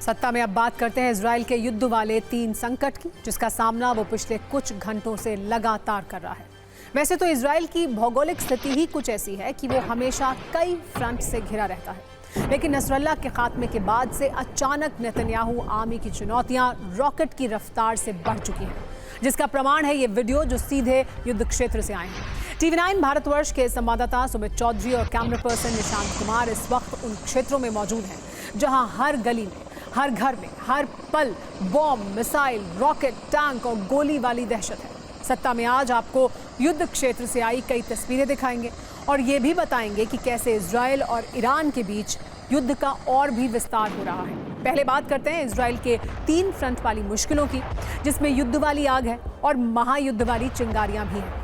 सत्ता में अब बात करते हैं इजराइल के युद्ध वाले 3 संकट की, जिसका सामना वो पिछले कुछ घंटों से लगातार कर रहा है। वैसे तो इजराइल की भौगोलिक स्थिति ही कुछ ऐसी है कि वो हमेशा कई फ्रंट से घिरा रहता है, लेकिन नसरल्ला के खात्मे के बाद से अचानक नेतन्याहू आर्मी की चुनौतियां रॉकेट की रफ्तार से बढ़ चुकी हैं, जिसका प्रमाण है ये वीडियो जो सीधे युद्ध क्षेत्र से आए हैं। TV9 भारतवर्ष के संवाददाता सुमित चौधरी और कैमरा पर्सन निशांत कुमार इस वक्त उन क्षेत्रों में मौजूद हैं जहां हर गली में, हर घर में, हर पल बॉम्ब, मिसाइल, रॉकेट, टैंक और गोली वाली दहशत है। सत्ता में आज आपको युद्ध क्षेत्र से आई कई तस्वीरें दिखाएंगे और ये भी बताएंगे कि कैसे इजराइल और ईरान के बीच युद्ध का और भी विस्तार हो रहा है। पहले बात करते हैं इजराइल के 3 फ्रंट वाली मुश्किलों की, जिसमें युद्ध वाली आग है और महायुद्ध वाली चिंगारियां भी हैं।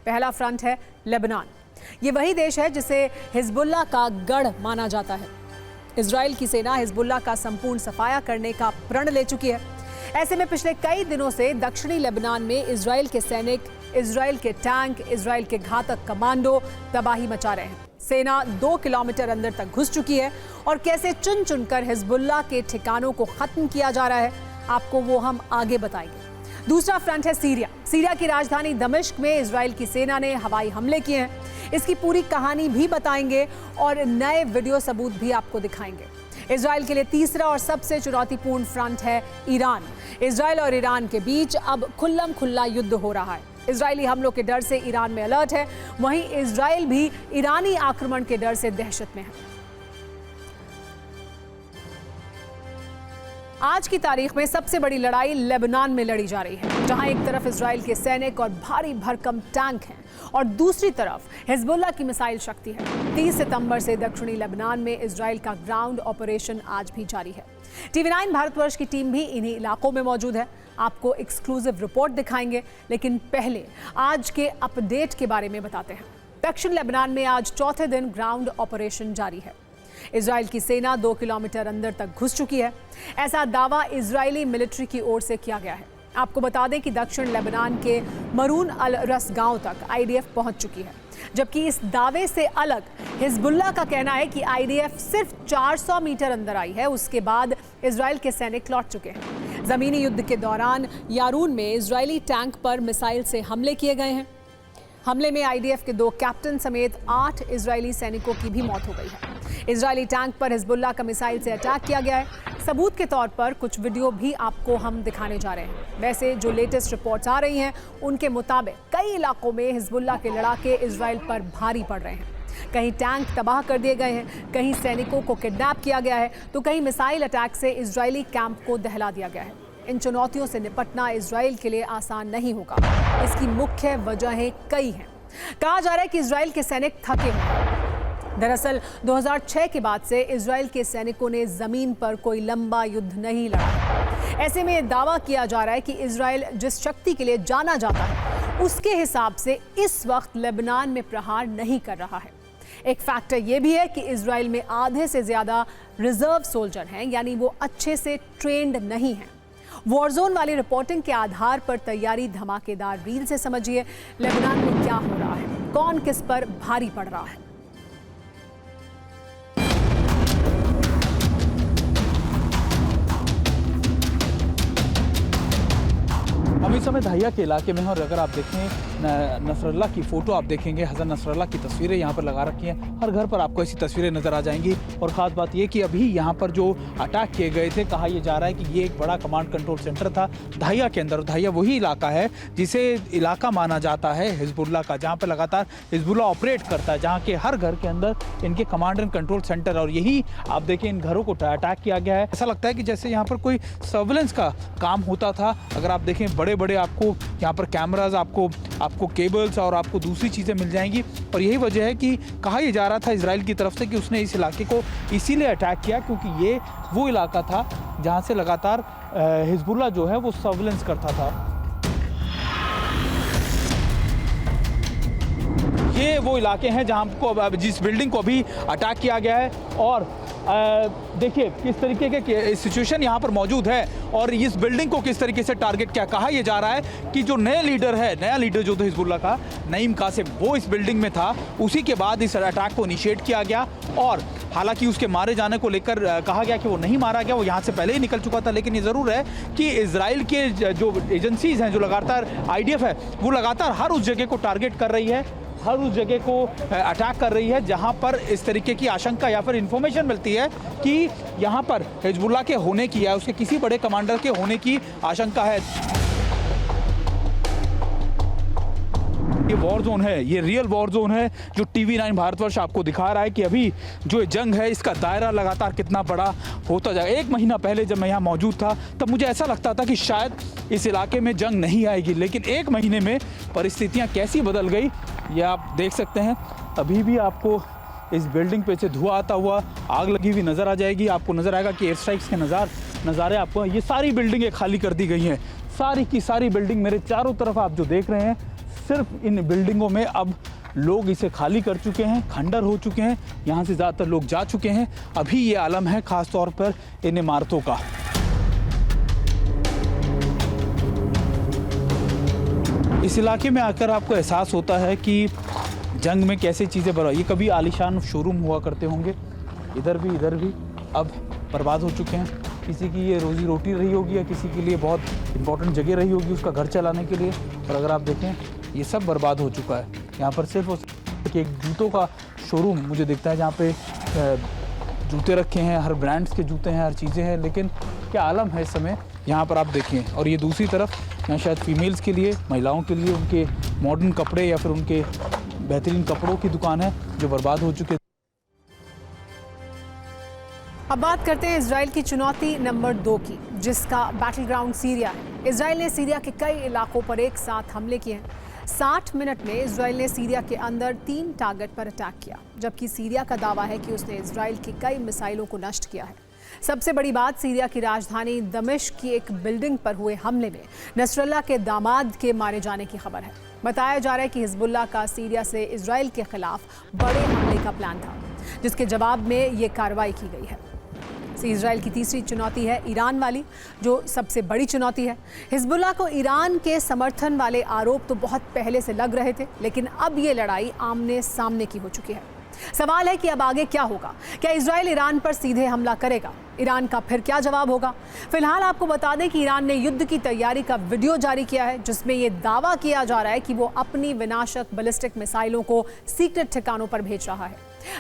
पहला फ्रंट है लेबनान। ये वही देश है जिसे हिजबुल्लाह का गढ़ माना जाता है। इजराइल की सेना हिजबुल्लाह का संपूर्ण सफाया करने का प्रण ले चुकी है। ऐसे में पिछले कई दिनों से दक्षिणी लेबनान में इजराइल के सैनिक, इजराइल के टैंक, इजराइल के घातक कमांडो तबाही मचा रहे हैं। सेना 2 किलोमीटर अंदर तक घुस चुकी है और कैसे चुन चुनकर हिजबुल्लाह के ठिकानों को खत्म किया जा रहा है, आपको वो हम आगे बताएंगे। दूसरा फ्रंट है सीरिया। सीरिया की राजधानी दमिश्क में इजराइल की सेना ने हवाई हमले किए हैं। इसकी पूरी कहानी भी बताएंगे और नए वीडियो सबूत भी आपको दिखाएंगे। इजराइल के लिए तीसरा और सबसे चुनौतीपूर्ण फ्रंट है ईरान। इजराइल और ईरान के बीच अब खुल्लम खुल्ला युद्ध हो रहा है। इजरायली हमलों के डर से ईरान में अलर्ट है, वहीं इजराइल भी ईरानी आक्रमण के डर से दहशत में है। आज की तारीख में सबसे बड़ी लड़ाई लेबनान में लड़ी जा रही है, जहां एक तरफ इजराइल के सैनिक और भारी भरकम टैंक हैं और दूसरी तरफ हिजबुल्लाह की मिसाइल शक्ति है। 30 सितंबर से दक्षिणी लेबनान में इजराइल का ग्राउंड ऑपरेशन आज भी जारी है। TV9 भारतवर्ष की टीम भी इन्हीं इलाकों में मौजूद है। आपको एक्सक्लूसिव रिपोर्ट दिखाएंगे, लेकिन पहले आज के अपडेट के बारे में बताते हैं। दक्षिण लेबनान में आज चौथे दिन ग्राउंड ऑपरेशन जारी है। इजराइल की सेना 2 किलोमीटर अंदर तक घुस चुकी है, ऐसा दावा इजरायली मिलिट्री की ओर से किया गया है। आपको बता दें कि दक्षिण लेबनान के मरून अल रस गांव तक IDF पहुंच चुकी है, जबकि इस दावे से अलग हिजबुल्लाह का कहना है कि IDF सिर्फ 400 मीटर अंदर आई है, उसके बाद इजराइल के सैनिक लौट चुके हैं। जमीनी युद्ध के दौरान यारून में इजरायली टैंक पर मिसाइल से हमले किए गए हैं। हमले में IDF के 2 कैप्टन समेत 8 इजरायली सैनिकों की भी मौत हो गई है। इजरायली टैंक पर हिजबुल्लाह का मिसाइल से अटैक किया गया है। सबूत के तौर पर कुछ वीडियो भी आपको हम दिखाने जा रहे हैं। वैसे जो लेटेस्ट रिपोर्ट्स आ रही हैं, उनके मुताबिक कई इलाकों में हिजबुल्लाह के लड़ाके इजराइल पर भारी पड़ रहे हैं। कहीं टैंक तबाह कर दिए गए हैं, कहीं सैनिकों को किडनैप किया गया है, तो कहीं मिसाइल अटैक से इजरायली कैंप को दहला दिया गया है। इन चुनौतियों से निपटना इजराइल के लिए आसान नहीं होगा। इसकी मुख्य वजहें कई हैं। कहा जा रहा है कि इजराइल के सैनिक थके हैं। दरअसल 2006 के बाद से इजराइल के सैनिकों ने जमीन पर कोई लंबा युद्ध नहीं लड़ा। ऐसे में दावा किया जा रहा है कि इजराइल जिस शक्ति के लिए जाना जाता है, उसके हिसाब से इस वक्त लेबनान में प्रहार नहीं कर रहा है। एक फैक्टर यह भी है कि इजराइल में आधे से ज्यादा रिजर्व सोल्जर हैं, यानी वो अच्छे से ट्रेंड नहीं हैं। वॉरजोन वाली रिपोर्टिंग के आधार पर तैयारी धमाकेदार रील से समझिए लेबनान में क्या हो रहा है, कौन किस पर भारी पड़ रहा है। हम इस समय दहिया के इलाके में हैं और अगर आप देखें नसरल्ला की फ़ोटो आप देखेंगे, हज़रत नसरल्ला की तस्वीरें यहाँ पर लगा रखी हैं। हर घर पर आपको ऐसी तस्वीरें नज़र आ जाएंगी। और ख़ास बात ये कि अभी यहाँ पर जो अटैक किए गए थे, कहा यह जा रहा है कि ये एक बड़ा कमांड कंट्रोल सेंटर था दहिया के अंदर। दहिया वही इलाका है जिसे इलाका माना जाता है हिजबुल्लाह का, जहाँ पर लगातार हिजबुल्लाह ऑपरेट करता है, जहाँ के हर घर के अंदर इनके कमांड एंड कंट्रोल सेंटर। और यही आप देखें, इन घरों को अटैक किया गया है। ऐसा लगता है कि जैसे यहाँ पर कोई सर्विलेंस का काम होता था। अगर आप देखें, बड़े बड़े आपको यहाँ पर कैमराज, आपको केबल्स और आपको दूसरी चीज़ें मिल जाएंगी। और यही वजह है कि कहा यह जा रहा था इजराइल की तरफ से कि उसने इस इलाके को इसीलिए अटैक किया क्योंकि ये वो इलाका था जहाँ से लगातार हिजबुल्लाह जो है वो सर्विलेंस करता था। ये वो इलाके हैं जहाँ को जिस बिल्डिंग को अभी अटैक किया गया है। और देखिए किस तरीके के सिचुएशन यहाँ पर मौजूद है और इस बिल्डिंग को किस तरीके से टारगेट किया। कहा यह जा रहा है कि जो नया लीडर जो था हिजबुल्लाह का, नईम कासिम, वो इस बिल्डिंग में था। उसी के बाद इस अटैक को इनिशिएट किया गया और हालांकि उसके मारे जाने को लेकर कहा गया कि वो नहीं मारा गया, वो यहाँ से पहले ही निकल चुका था। लेकिन ये ज़रूर है कि इजराइल के जो एजेंसीज़ हैं, जो लगातार IDF है, वो लगातार हर उस जगह को टारगेट कर रही है, हर उस जगह को अटैक कर रही है जहां पर इस तरीके की आशंका या फिर इन्फॉर्मेशन मिलती है कि यहां पर हिजबुल्लाह के होने की या उसके किसी बड़े कमांडर के होने की आशंका है। ये वॉर जोन है, ये रियल वॉर जोन है जो TV9 भारतवर्ष आपको दिखा रहा है कि अभी जो जंग है इसका दायरा लगातार कितना बड़ा होता जाएगा। 1 महीना पहले जब मैं यहाँ मौजूद था तब मुझे ऐसा लगता था कि शायद इस इलाके में जंग नहीं आएगी, लेकिन 1 महीने में परिस्थितियाँ कैसी बदल गई ये आप देख सकते हैं। अभी भी आपको इस बिल्डिंग पे से धुआं आता हुआ, आग लगी हुई नज़र आ जाएगी। आपको नज़र आएगा कि एयर स्ट्राइक्स के नज़ारे आपको, ये सारी बिल्डिंगें खाली कर दी गई हैं। सारी की सारी बिल्डिंग मेरे चारों तरफ आप जो देख रहे हैं, सिर्फ इन बिल्डिंगों में अब लोग इसे खाली कर चुके हैं, खंडर हो चुके हैं, यहाँ से ज़्यादातर लोग जा चुके हैं। अभी ये आलम है ख़ास तौर पर इन इमारतों का। इस इलाके में आकर आपको एहसास होता है कि जंग में कैसे चीज़ें बर्बाद, ये कभी आलीशान शोरूम हुआ करते होंगे, इधर भी अब बर्बाद हो चुके हैं। किसी की ये रोजी रोटी रही होगी या किसी के लिए बहुत इंपॉर्टेंट जगह रही होगी उसका घर चलाने के लिए, और अगर आप देखें ये सब बर्बाद हो चुका है। यहाँ पर सिर्फ एक जूतों का शोरूम मुझे दिखता है जहाँ पे जूते रखे हैं, हर ब्रांड्स के जूते हैं, हर चीज़ें हैं, लेकिन क्या आलम है इस समय यहाँ पर आप देखें। और ये दूसरी तरफ यहाँ शायद फीमेल्स के लिए, महिलाओं के लिए उनके मॉडर्न कपड़े या फिर उनके बेहतरीन कपड़ों की दुकान है जो बर्बाद हो चुके। अब बात करते हैं इजराइल की चुनौती नंबर 2 की, जिसका बैटल ग्राउंड सीरिया है। इजराइल ने सीरिया के कई इलाकों पर एक साथ हमले किए हैं। 60 मिनट में इजराइल ने सीरिया के अंदर 3 टारगेट पर अटैक किया, जबकि सीरिया का दावा है कि उसने इजराइल की कई मिसाइलों को नष्ट किया है। सबसे बड़ी बात, सीरिया की राजधानी दमिश्क की एक बिल्डिंग पर हुए हमले में नसरल्लाह के दामाद के मारे जाने की खबर है। बताया जा रहा है कि हिजबुल्लाह का सीरिया से इजराइल के खिलाफ बड़े हमले का प्लान था, जिसके जवाब में ये कार्रवाई की गई है। इजराइल की तीसरी चुनौती है ईरान वाली, जो सबसे बड़ी चुनौती है। हिजबुल्लाह को ईरान के समर्थन वाले आरोप तो बहुत पहले से लग रहे थे, लेकिन अब ये लड़ाई आमने सामने की हो चुकी है। सवाल है कि अब आगे क्या होगा? क्या इजराइल ईरान पर सीधे हमला करेगा? ईरान का फिर क्या जवाब होगा? फिलहाल आपको बता दें कि ईरान ने युद्ध की तैयारी का वीडियो जारी किया है, जिसमें यह दावा किया जा रहा है कि वो अपनी विनाशक बैलिस्टिक मिसाइलों को सीक्रेट ठिकानों पर भेज रहा है।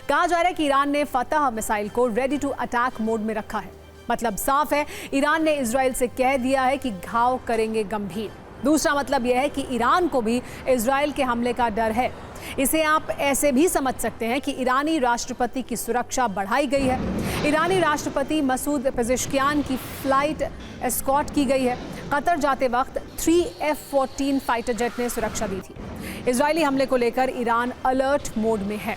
कहा जा रहा है कि ईरान ने फतह मिसाइल को रेडी टू अटैक मोड में रखा है। मतलब साफ है, ईरान ने इजराइल से कह दिया है कि घाव करेंगे गंभीर। दूसरा मतलब यह है कि ईरान को भी इजराइल के हमले का डर है। इसे आप ऐसे भी समझ सकते हैं कि ईरानी राष्ट्रपति की सुरक्षा बढ़ाई गई है। ईरानी राष्ट्रपति मसूद पेजेश्कियान की फ्लाइट एस्कॉर्ट की गई है। कतर जाते वक्त 3 F-14 फाइटर जेट ने सुरक्षा दी थी। इजरायली हमले को लेकर ईरान अलर्ट मोड में है।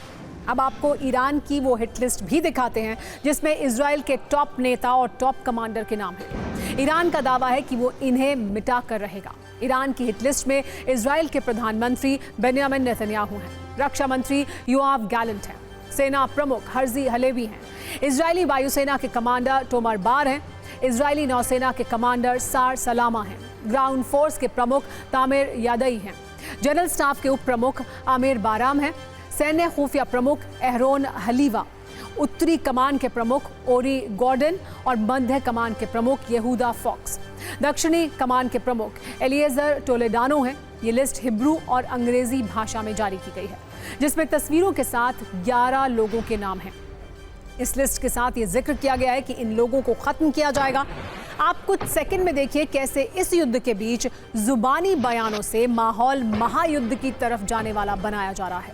अब आपको ईरान की वो हिट लिस्ट भी दिखाते हैं जिसमें इजराइल के टॉप नेता और टॉप कमांडर के नाम हैं। ईरान का दावा है कि वो इन्हें मिटा कर रहेगा। ईरान की हिट लिस्ट में इजराइल के प्रधानमंत्री बेंयामिन नेतन्याहू हैं, रक्षा मंत्री योआव गैलेंट हैं, सेना प्रमुख हर्जी हलेवी हैं, इजरायली वायुसेना के कमांडर टोमर बार हैं, इजरायली नौसेना के कमांडर सार सलामा हैं, ग्राउंड फोर्स के प्रमुख तामिर यादई हैं, जनरल स्टाफ के उप प्रमुख आमिर बाराम हैं, सैन्य खुफिया प्रमुख एहरोन हलीवा, उत्तरी कमान के प्रमुख ओरी गॉर्डन और मध्य कमान के प्रमुख यहूदा फॉक्स, दक्षिणी कमान के प्रमुख एलिएजर टोलेडानो हैं। ये लिस्ट हिब्रू और अंग्रेजी भाषा में जारी की गई है, जिसमें तस्वीरों के साथ 11 लोगों के नाम हैं। इस लिस्ट के साथ ये जिक्र किया गया है कि इन लोगों को खत्म किया जाएगा। आप कुछ सेकंड में देखिए कैसे इस युद्ध के बीच जुबानी बयानों से माहौल महायुद्ध की तरफ जाने वाला बनाया जा रहा है।